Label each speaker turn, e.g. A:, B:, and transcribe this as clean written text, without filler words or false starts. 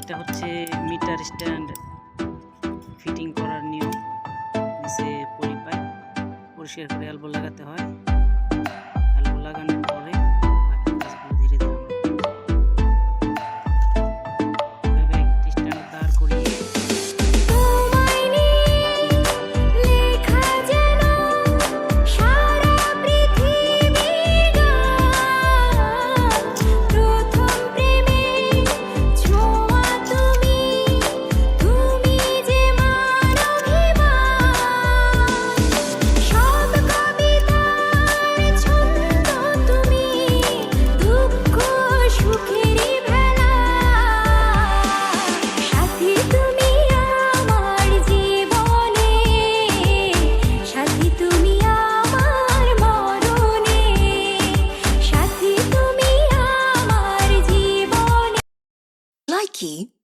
A: এটা হচ্ছে metre stand fitting করার নিয়ম। নিচে পলি পাইপ পরিষ্কার করে এলবো লাগাতে হয়। এলবো লাগানোর পরে বাকি কাজগুলো ধীরে ধীরে স্ট্যান্ড দাঁড় করিয়ে
B: Likey